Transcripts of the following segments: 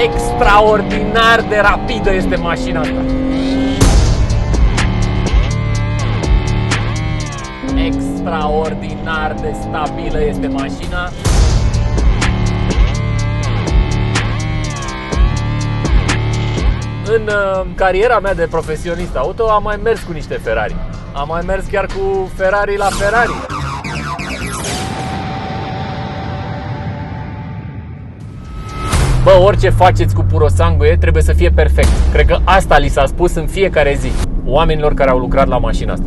Extraordinar de rapidă este mașina asta. Extraordinar de stabilă este mașina. În cariera mea de profesionist auto am mai mers cu niște Ferrari. Am mai mers chiar cu Ferrari la Ferrari. Bă, orice faceți cu Purosangue trebuie să fie perfect. Cred că asta li s-a spus în fiecare zi oamenilor care au lucrat la mașina asta.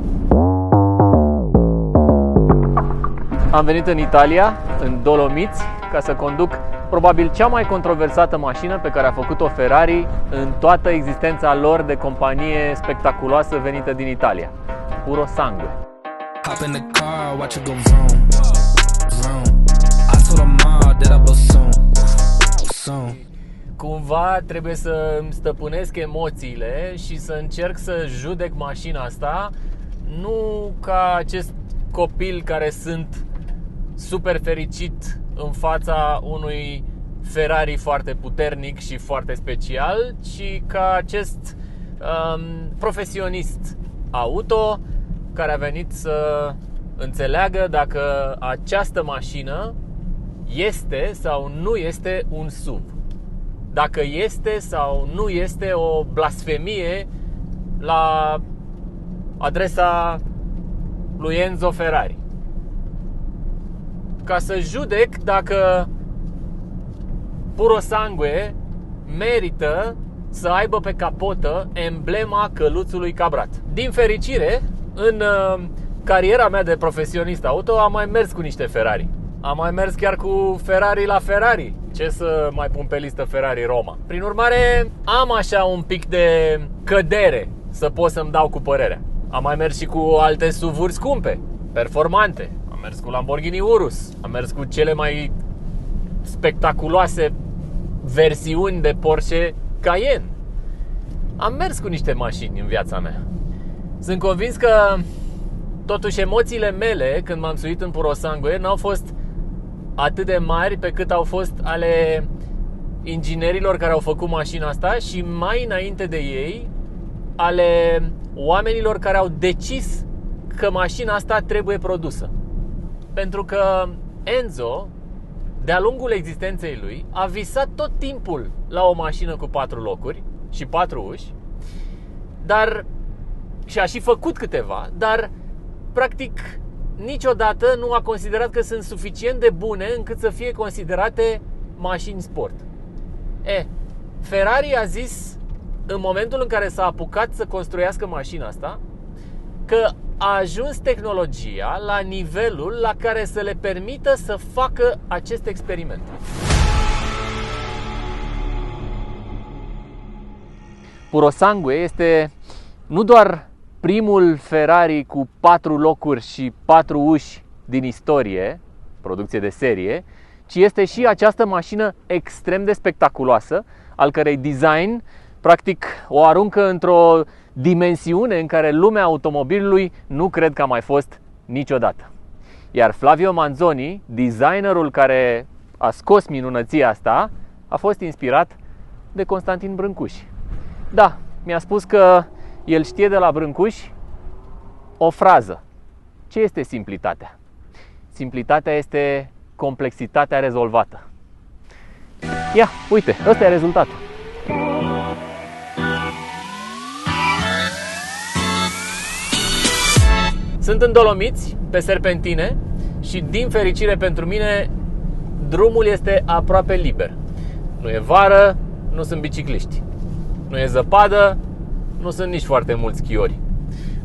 Am venit în Italia, în Dolomiți, ca să conduc probabil cea mai controversată mașină pe care a făcut-o Ferrari în toată existența lor de companie spectaculoasă venită din Italia, Purosangue. Cumva trebuie să îmi stăpânesc emoțiile și să încerc să judec mașina asta nu ca acest copil care sunt super fericit în fața unui Ferrari foarte puternic și foarte special, ci ca acest profesionist auto care a venit să înțeleagă dacă această mașină este sau nu este un SUV, dacă este sau nu este o blasfemie la adresa lui Enzo Ferrari, ca să judec dacă Purosangue merită să aibă pe capotă emblema căluțului cabrat. Din fericire, în cariera mea de profesionist auto am mai mers cu niște Ferrari. Am mai mers chiar cu Ferrari la Ferrari. Ce să mai pun pe listă Ferrari Roma? Prin urmare, am așa un pic de cădere să pot să-mi dau cu părerea. Am mai mers și cu alte SUV-uri scumpe, performante. Am mers cu Lamborghini Urus. Am mers cu cele mai spectaculoase versiuni de Porsche Cayenne. Am mers cu niște mașini în viața mea. Sunt convins că totuși emoțiile mele când m-am suit în Purosangue n-au fost atât de mari pe cât au fost ale inginerilor care au făcut mașina asta și mai înainte de ei ale oamenilor care au decis că mașina asta trebuie produsă. Pentru că Enzo, de-a lungul existenței lui, a visat tot timpul la o mașină cu 4 locuri și 4 uși, dar și a și făcut câteva, dar practic niciodată nu a considerat că sunt suficient de bune încât să fie considerate mașini sport. Ferrari a zis în momentul în care s-a apucat să construiască mașina asta că a ajuns tehnologia la nivelul la care să le permită să facă acest experiment. Purosangue este nu doar primul Ferrari cu 4 locuri și 4 uși din istorie, producție de serie, ci este și această mașină extrem de spectaculoasă, al cărei design practic o aruncă într-o dimensiune în care lumea automobilului nu cred că a mai fost niciodată. Iar Flavio Manzoni, designerul care a scos minunăția asta, a fost inspirat de Constantin Brâncuș. Da, mi-a spus că el știe de la Brâncuș o frază. Ce este simplitatea? Simplitatea este complexitatea rezolvată. Ia, uite, ăsta e rezultatul. Sunt în Dolomiți, pe serpentine, și din fericire pentru mine drumul este aproape liber. Nu e vară, nu sunt bicicliști. Nu e zăpadă, nu sunt nici foarte mulți schiori.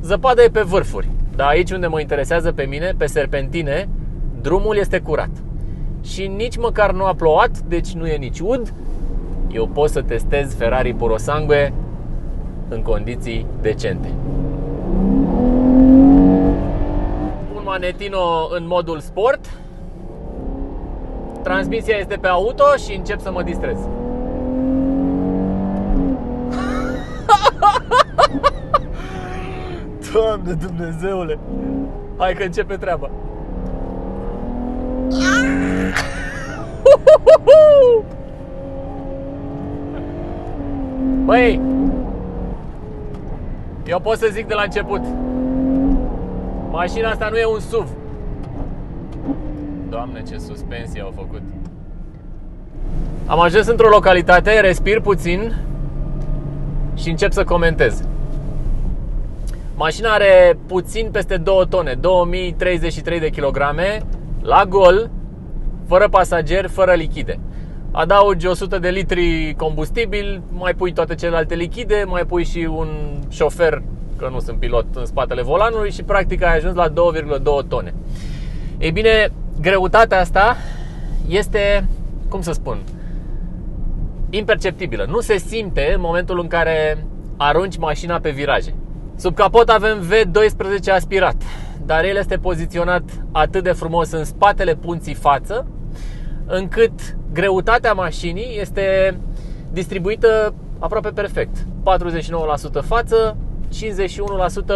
Zăpada e pe vârfuri, dar aici unde mă interesează pe mine, pe serpentine, drumul este curat. Și nici măcar nu a plouat, deci nu e nici ud. Eu pot să testez Ferrari Purosangue în condiții decente. Un Manettino în modul sport. Transmisia este pe auto și încep să mă distrez. Doamne Dumnezeule! Hai că începe treaba. Băi, eu pot să zic de la început, mașina asta nu e un SUV. Doamne, ce suspensie au făcut. Am ajuns într-o localitate, respir puțin și încep să comentez. Mașina are puțin peste 2 tone, 2033 de kilograme, la gol, fără pasageri, fără lichide. Adaugi 100 de litri combustibil, mai pui toate celelalte lichide, mai pui și un șofer, că nu sunt pilot, în spatele volanului și practic ai ajuns la 2,2 tone. Ei bine, greutatea asta este, cum să spun, imperceptibilă. Nu se simte în momentul în care arunci mașina pe viraje. Sub capot avem V12 aspirat, dar el este poziționat atât de frumos în spatele punții față, încât greutatea mașinii este distribuită aproape perfect. 49% față,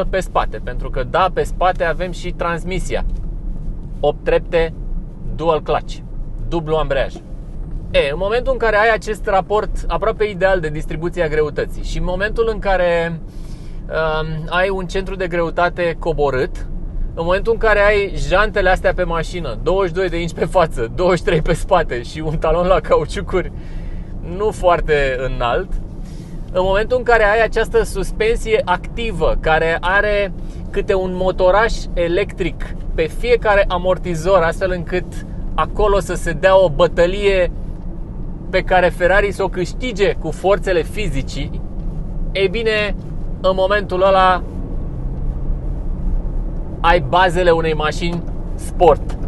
51% pe spate. Pentru că da, pe spate avem și transmisia 8 trepte, dual clutch, dublu ambreiaj. În momentul în care ai acest raport aproape ideal de distribuție a greutății și în momentul în care ai un centru de greutate coborât, în momentul în care ai jantele astea pe mașină, 22 de inci pe față, 23 pe spate și un talon la cauciucuri nu foarte înalt, în momentul în care ai această suspensie activă care are câte un motoraș electric pe fiecare amortizor, astfel încât acolo să se dea o bătălie pe care Ferrari să o câștige cu forțele fizicii, ei bine, în momentul ăla ai bazele unei mașini sport.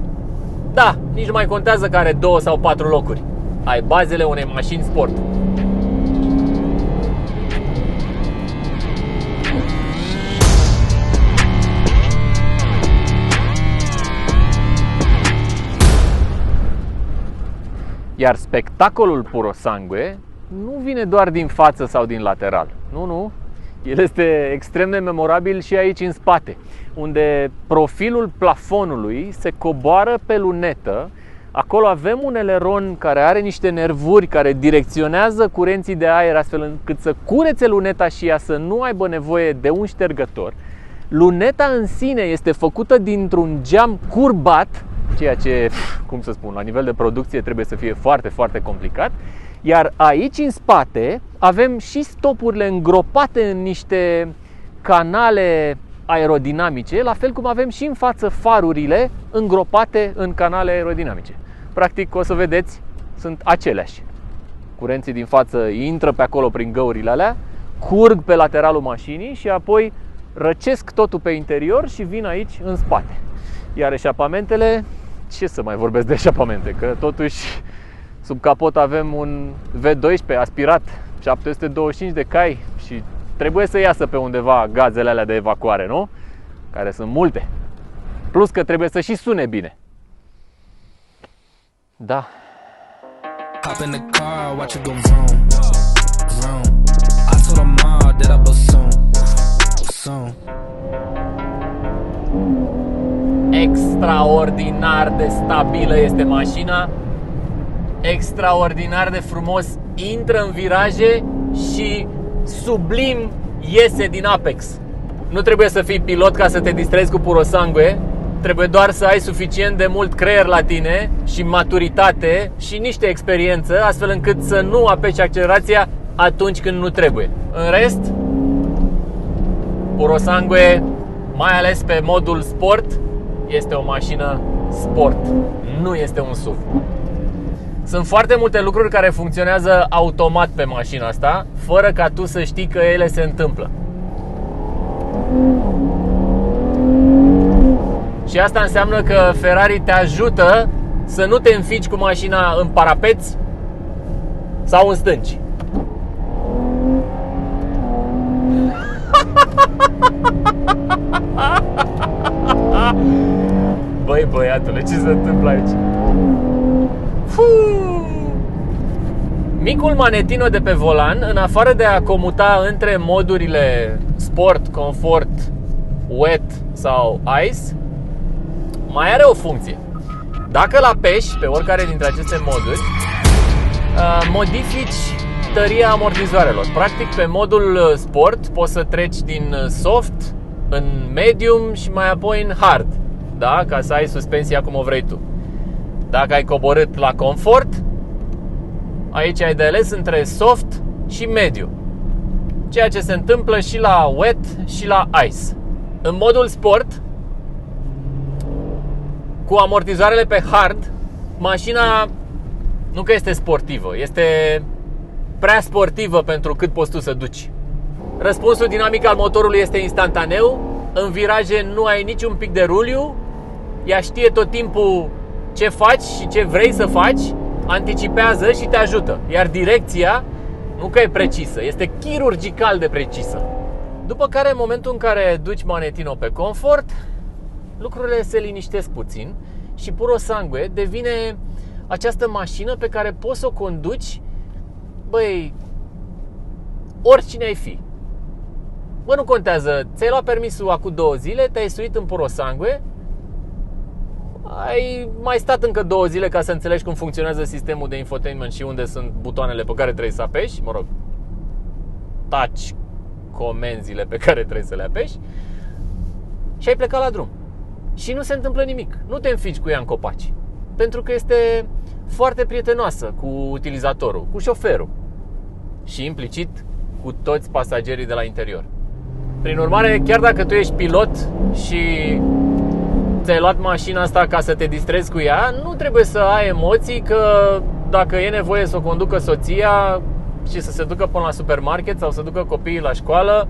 Da, nici nu mai contează că are 2 sau 4 locuri. Ai bazele unei mașini sport. Iar spectacolul Purosangue nu vine doar din față sau din lateral. Nu. El este extrem de memorabil și aici în spate, unde profilul plafonului se coboară pe lunetă. Acolo avem un eleron care are niște nervuri care direcționează curenții de aer astfel încât să curețe luneta și ea să nu aibă nevoie de un ștergător. Luneta în sine este făcută dintr-un geam curbat, ceea ce, cum să spun, la nivel de producție trebuie să fie foarte, foarte complicat. Iar aici în spate avem și stopurile îngropate în niște canale aerodinamice, la fel cum avem și în față farurile îngropate în canale aerodinamice. Practic, o să vedeți, sunt aceleași. Curenții din față intră pe acolo prin găurile alea, curg pe lateralul mașinii și apoi răcesc totul pe interior și vin aici în spate. Iar eșapamentele, ce să mai vorbesc de eșapamente, că totuși sub capot avem un V12 aspirat, 725 de cai și trebuie să iasă pe undeva gazele alea de evacuare, nu? Care sunt multe. Plus că trebuie să și sune bine. Da. Hop in the car, watch it go vroom, vroom. I told them all that I blow soon. Extraordinar de stabilă este mașina. Extraordinar de frumos intră în viraje și sublim iese din apex. Nu trebuie să fii pilot ca să te distrezi cu Purosangue. Trebuie doar să ai suficient de mult creier la tine și maturitate și niște experiență, astfel încât să nu apeși accelerația atunci când nu trebuie. În rest, Purosangue, mai ales pe modul sport, este o mașină sport. Nu este un SUV. Sunt foarte multe lucruri care funcționează automat pe mașina asta, fără ca tu să știi că ele se întâmplă. Și asta înseamnă că Ferrari te ajută să nu te înfici cu mașina în parapeți sau în stânci. Băi, băiatule, ce se întâmplă aici? Micul manetino de pe volan, în afară de a comuta între modurile Sport, Comfort, Wet sau Ice, mai are o funcție. Dacă îl apeși pe oricare dintre aceste moduri, modifici tăria amortizoarelor. Practic, pe modul sport poți să treci din soft în medium și mai apoi în hard, da? Ca să ai suspensia cum o vrei tu. Dacă ai coborât la confort, aici ai de ales între soft și medium. Ceea ce se întâmplă și la wet și la ice. În modul sport, cu amortizoarele pe hard, mașina nu că este sportivă, este prea sportivă pentru cât poți tu să duci. Răspunsul dinamic al motorului este instantaneu. În viraje nu ai niciun pic de ruliu. Ea știe tot timpul ce faci și ce vrei să faci, anticipează și te ajută. Iar direcția nu că e precisă, este chirurgical de precisă. După care, în momentul în care duci Manetino pe confort, lucrurile se liniștesc puțin și Puro Sangue devine această mașină pe care poți să o conduci, băi, oricine ai fi. Bă, nu contează, ți-ai luat permisul acum 2 zile, te-ai suit în Puro Sangue, ai mai stat încă 2 zile ca să înțelegi cum funcționează sistemul de infotainment și unde sunt butoanele pe care trebuie să apeși, mă rog, touch comenzile pe care trebuie să le apeși, și ai plecat la drum. Și nu se întâmplă nimic, nu te înfigi cu ea în copaci, pentru că este foarte prietenoasă cu utilizatorul, cu șoferul și implicit cu toți pasagerii de la interior. Prin urmare, chiar dacă tu ești pilot și ți-ai luat mașina asta ca să te distrezi cu ea, nu trebuie să ai emoții că dacă e nevoie să o conducă soția și să se ducă până la supermarket sau să ducă copiii la școală,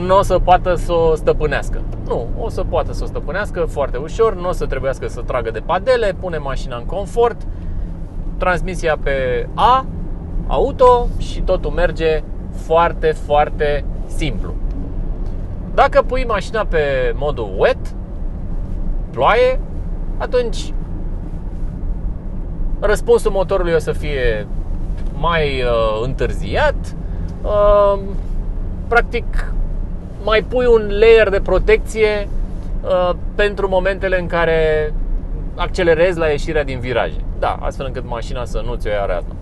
nu o să poată să o stăpânească. Nu, o să poată să o stăpânească foarte ușor, nu o să trebuiască să tragă de padele, pune mașina în confort, transmisia pe auto și totul merge foarte, foarte simplu. Dacă pui mașina pe modul wet, ploaie, atunci răspunsul motorului o să fie mai întârziat. Practic, mai pui un layer de protecție pentru momentele în care accelerezi la ieșirea din viraje. Da, astfel încât mașina să nu ți-o ia reazna.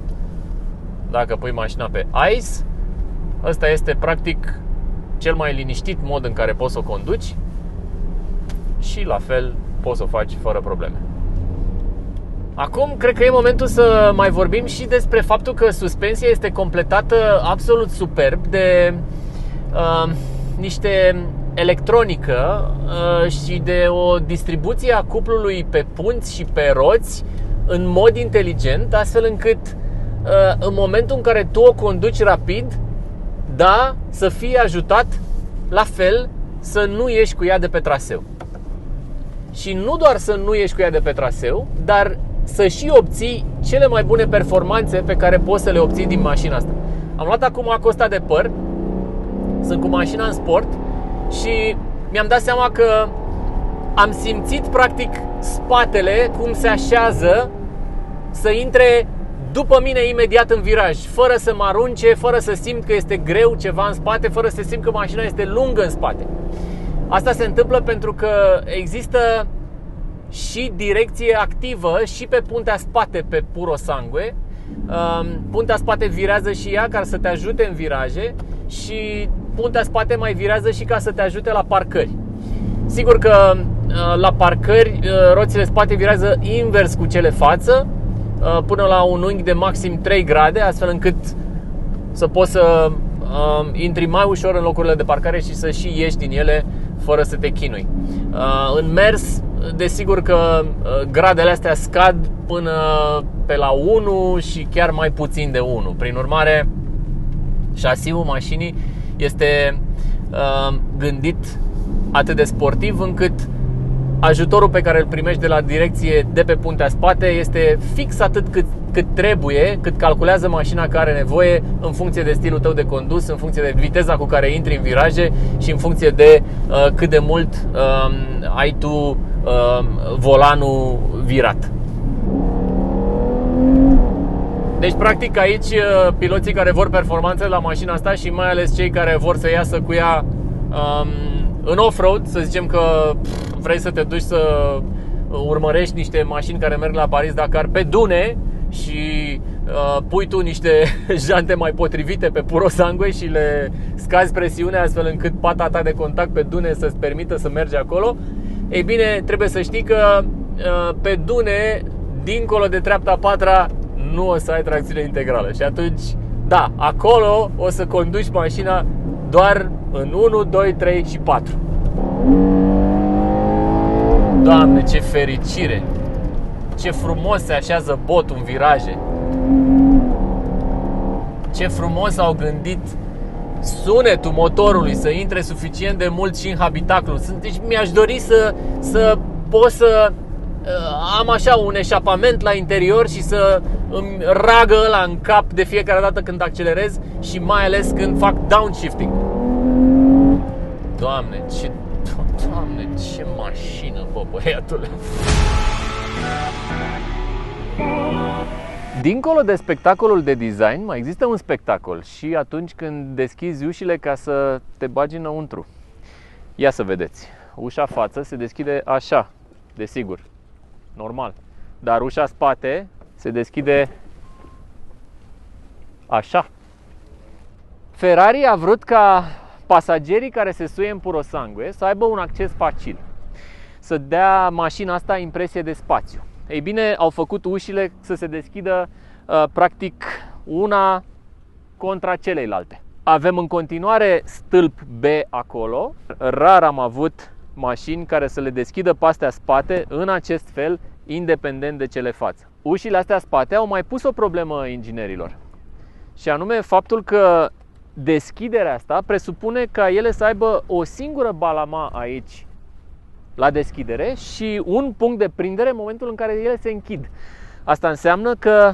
Dacă pui mașina pe ice, ăsta este practic cel mai liniștit mod în care poți să o conduci și la fel poți să o faci fără probleme. Acum cred că e momentul să mai vorbim și despre faptul că suspensia este completată absolut superb de niște electronică și de o distribuție a cuplului pe punți și pe roți în mod inteligent, astfel încât în momentul în care tu o conduci rapid, da, să fii ajutat la fel să nu ieși cu ea de pe traseu. Și nu doar să nu ieși cu ea de pe traseu, dar să și obții cele mai bune performanțe pe care poți să le obții din mașina asta. Am luat acum Costa de Păr, sunt cu mașina în sport și mi-am dat seama că am simțit practic spatele cum se așează să intre după mine imediat în viraj, fără să mă arunce, fără să simt că este greu ceva în spate, fără să simt că mașina este lungă în spate. Asta se întâmplă pentru că există și direcție activă și pe puntea spate pe Puro Sangue. Puntea spate virează și ea ca să te ajute în viraje și puntea spate mai virează și ca să te ajute la parcări. Sigur că la parcări roțile spate virează invers cu cele față, până la un unghi de maxim 3 grade, astfel încât să poți să intri mai ușor în locurile de parcare și să și ieși din ele fără să te chinui. În mers, desigur că gradele astea scad până pe la 1 și chiar mai puțin de 1. Prin urmare, șasiul mașinii este gândit atât de sportiv încât ajutorul pe care îl primești de la direcție de pe puntea spate este fix atât cât trebuie, cât calculează mașina care are nevoie în funcție de stilul tău de condus, în funcție de viteza cu care intri în viraje și în funcție de cât de mult ai tu volanul virat. Deci, practic, aici piloții care vor performanțe la mașina asta și mai ales cei care vor să iasă cu ea în off-road, să zicem că vrei să te duci să urmărești niște mașini care merg la Paris-Dakar pe dune și pui tu niște jante mai potrivite pe Purosangue și le scazi presiunea astfel încât pata ta de contact pe dune să-ți permită să mergi acolo. Ei bine, trebuie să știi că pe dune, dincolo de treapta a patra, nu o să ai tracțiune integrală. Și atunci, da, acolo o să conduci mașina doar în 1, 2, 3 și 4. Doamne, ce fericire! Ce frumos se așează botul în viraje! Ce frumos au gândit sunetul motorului să intre suficient de mult și în habitaclu. Deci mi-aș dori să pot să am așa un eșapament la interior și să îmi ragă ăla în cap de fiecare dată când accelerez și mai ales când fac downshifting. Doamne, ce mașină, bă, băiatule! Dincolo de spectacolul de design, mai există un spectacol și atunci când deschizi ușile ca să te bagi înăuntru. Ia să vedeți. Ușa față se deschide așa, desigur, normal. Dar ușa spate se deschide așa. Ferrari a vrut ca pasagerii care se suie în Purosangue să aibă un acces facil, să dea mașina asta impresie de spațiu. Ei bine, au făcut ușile să se deschidă practic una contra celeilalte. Avem în continuare stâlp B acolo. Rar am avut mașini care să le deschidă pe astea spate în acest fel, independent de cele față. Ușile astea spate au mai pus o problemă inginerilor, și anume faptul că deschiderea asta presupune ca ele să aibă o singură balama aici la deschidere și un punct de prindere în momentul în care ele se închid. Asta înseamnă că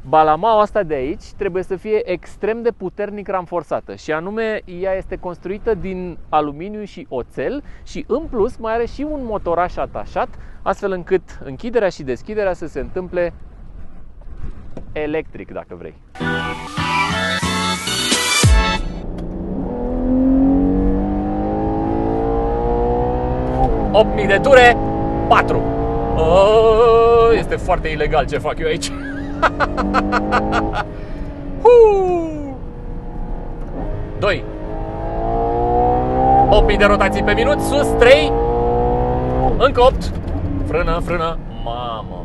balamaua asta de aici trebuie să fie extrem de puternic ranforsată, și anume ea este construită din aluminiu și oțel și în plus mai are și un motoraș atașat, astfel încât închiderea și deschiderea să se întâmple electric, dacă vrei. 8.000 de ture, 4. Este foarte ilegal ce fac eu aici. 2. 8.000 de rotații pe minut, sus 3. Încă 8. Frână, frână. Mamă.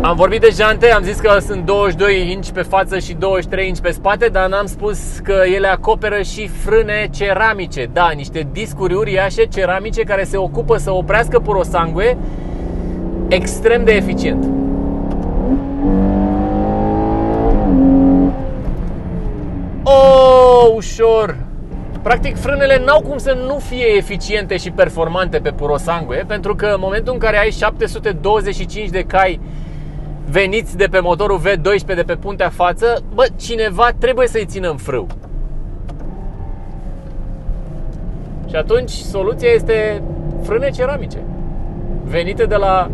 Am vorbit de jante, am zis că sunt 22 inci pe față și 23 inci pe spate, dar n-am spus că ele acoperă și frâne ceramice. Da, niște discuri uriașe ceramice care se ocupă să oprească Purosangue extrem de eficient. Ușor! Practic frânele n-au cum să nu fie eficiente și performante pe Purosangue, pentru că în momentul în care ai 725 de cai veniți de pe motorul V12 de pe puntea față, cineva trebuie să-i țină în frâu. Și atunci soluția este frâne ceramice, venite de la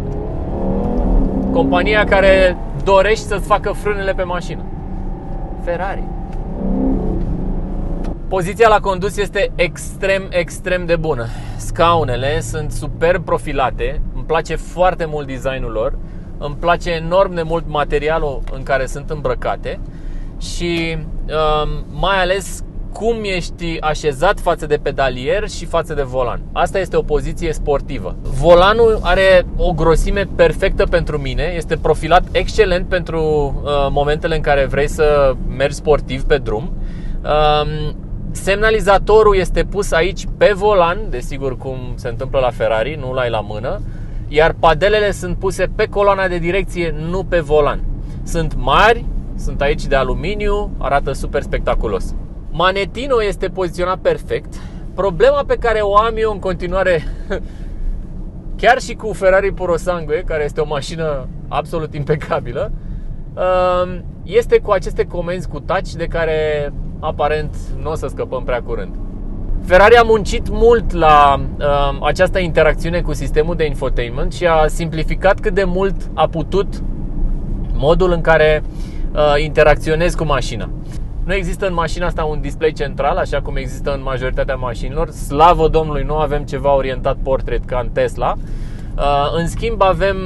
compania care dorește să-ți facă frânele pe mașină. Ferrari. Poziția la condus este extrem de bună. Scaunele sunt superb profilate, îmi place foarte mult designul lor, îmi place enorm de mult materialul în care sunt îmbrăcate și mai ales cum ești așezat față de pedalier și față de volan. Asta este o poziție sportivă. Volanul are o grosime perfectă pentru mine, este profilat excelent pentru momentele în care vrei să mergi sportiv pe drum. Semnalizatorul este pus aici pe volan, desigur cum se întâmplă la Ferrari, nu l-ai la mână, iar padelele sunt puse pe coloana de direcție, nu pe volan. Sunt mari, sunt aici de aluminiu, arată super spectaculos. Manetino este poziționat perfect. Problema pe care o am eu în continuare, chiar și cu Ferrari Purosangue, care este o mașină absolut impecabilă, este cu aceste comenzi cu touch de care aparent nu o să scăpăm prea curând. Ferrari a muncit mult la această interacțiune cu sistemul de infotainment și a simplificat cât de mult a putut modul în care interacționezi cu mașina. Nu există în mașina asta un display central, așa cum există în majoritatea mașinilor. Slavă Domnului, nu avem ceva orientat portret ca în Tesla. În schimb avem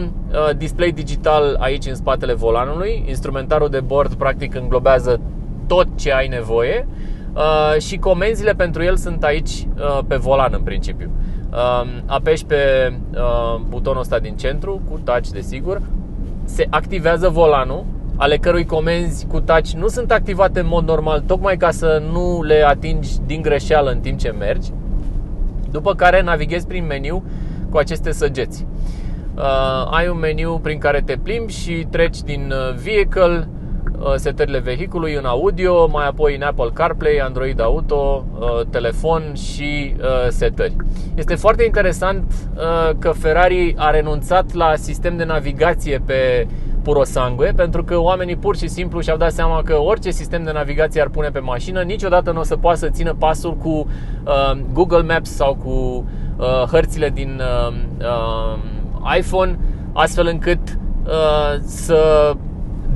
display digital aici în spatele volanului. Instrumentarul de bord practic înglobează tot ce ai nevoie și comenzile pentru el sunt aici pe volan în principiu. Apeși pe butonul ăsta din centru cu touch, desigur, se activează volanul, ale cărui comenzi cu touch nu sunt activate în mod normal, tocmai ca să nu le atingi din greșeală în timp ce mergi. După care navighezi prin meniu cu aceste săgeți. Ai un meniu prin care te plimbi și treci din vehicle, setările vehiculului, în audio, mai apoi în Apple CarPlay, Android Auto, telefon și setări. Este foarte interesant că Ferrari a renunțat la sistem de navigație pe Purosangue, pentru că oamenii pur și simplu și-au dat seama că orice sistem de navigație ar pune pe mașină, niciodată nu o să poată să țină pasul cu Google Maps sau cu hărțile din iPhone, astfel încât să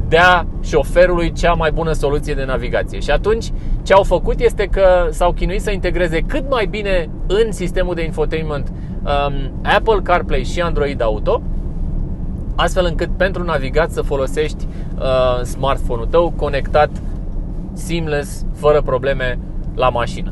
dea șoferului cea mai bună soluție de navigație. Și atunci ce au făcut este că s-au chinuit să integreze cât mai bine în sistemul de infotainment Apple CarPlay și Android Auto, astfel încât pentru navigat să folosești smartphone-ul tău conectat seamless, fără probleme la mașină.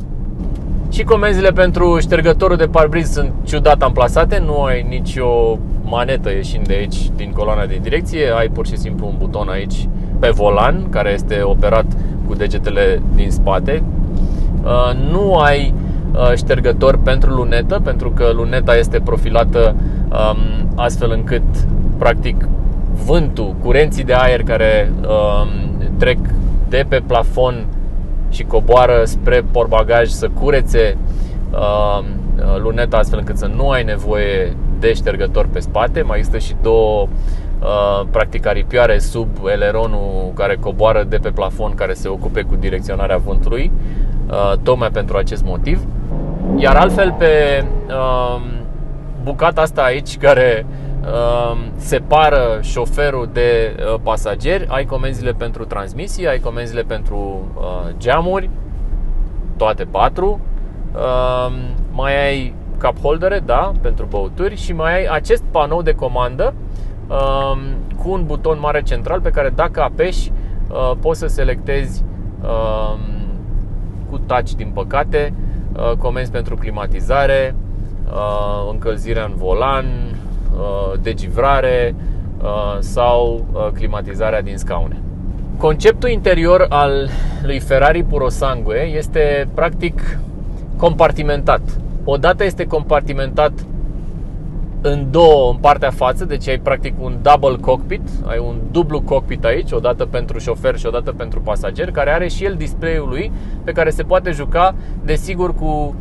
Și comenzile pentru ștergătorul de parbriz sunt ciudat amplasate, nu ai nicio manetă ieșind de aici din coloana de direcție, ai pur și simplu un buton aici pe volan care este operat cu degetele din spate. Nu ai ștergător pentru lunetă, pentru că luneta este profilată astfel încât practic vântul, curenții de aer care trec de pe plafon și coboară spre portbagaj să curețe luneta, astfel încât să nu ai nevoie de ștergător pe spate. Mai există și două practic aripioare sub eleronul care coboară de pe plafon, care se ocupe cu direcționarea vântului, tocmai pentru acest motiv. Iar altfel pe bucata asta aici care separă șoferul de pasageri, ai comenzile pentru transmisie, ai comenzile pentru geamuri, toate 4. Mai ai cup holdere, da, pentru băuturi, și mai ai acest panou de comandă cu un buton mare central pe care dacă apeși poți să selectezi cu touch, din păcate, comenzi pentru climatizare, încălzirea în volan, degivrare sau climatizarea din scaune. Conceptul interior al lui Ferrari Purosangue este practic compartimentat. Odată este compartimentat în două în partea față, deci ai practic un double cockpit, ai un dublu cockpit aici, odată pentru șofer și odată pentru pasager, care are și el display-ul lui pe care se poate juca, desigur, cu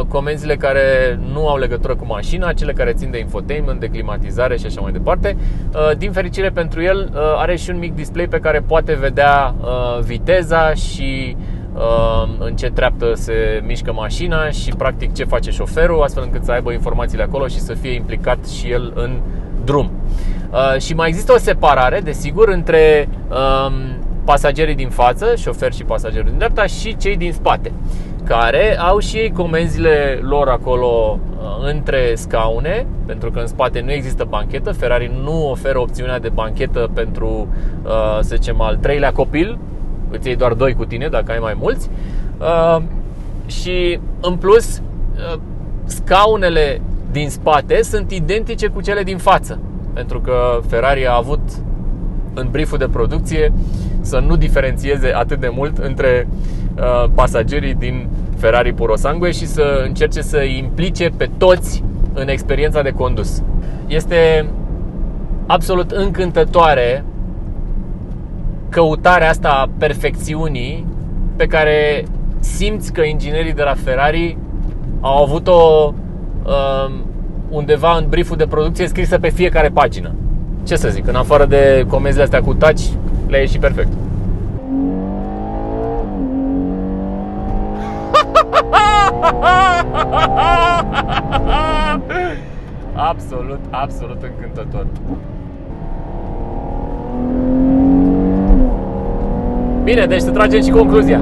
comenzile care nu au legătură cu mașina, cele care țin de infotainment, de climatizare și așa mai departe. Din fericire pentru el, are și un mic display pe care poate vedea viteza și în ce treaptă se mișcă mașina și practic ce face șoferul, astfel încât să aibă informațiile acolo și să fie implicat și el în drum. Și mai există o separare, desigur, între pasagerii din față, șoferi și pasagerii din dreapta, și cei din spate, care au și ei comenzile lor acolo între scaune, pentru că în spate nu există banchetă. Ferrari nu oferă opțiunea de banchetă pentru, să zicem, al 3-lea copil. Îți iei doar 2 cu tine dacă ai mai mulți. Și în plus, scaunele din spate sunt identice cu cele din față, pentru că Ferrari a avut în brieful de producție să nu diferențieze atât de mult între pasagerii din Ferrari Purosangue și să încerce să îi implice pe toți în experiența de condus. Este absolut încântătoare căutarea asta a perfecțiunii pe care simți că inginerii de la Ferrari au avut-o undeva în brieful de producție scrisă pe fiecare pagină. Ce să zic, în afară de comenzile astea cu touch, le-a ieșit perfect. Absolut, absolut încântător. Bine, deci să tragem și concluzia.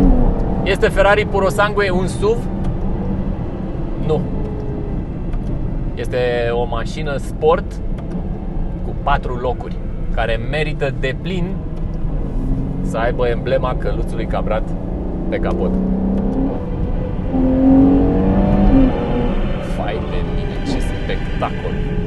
Este Ferrari Purosangue un SUV? Nu. Este o mașină sport cu 4 locuri, care merită de plin să aibă emblema căluțului Cabrat pe capot. Fai de mine, ce spectacol!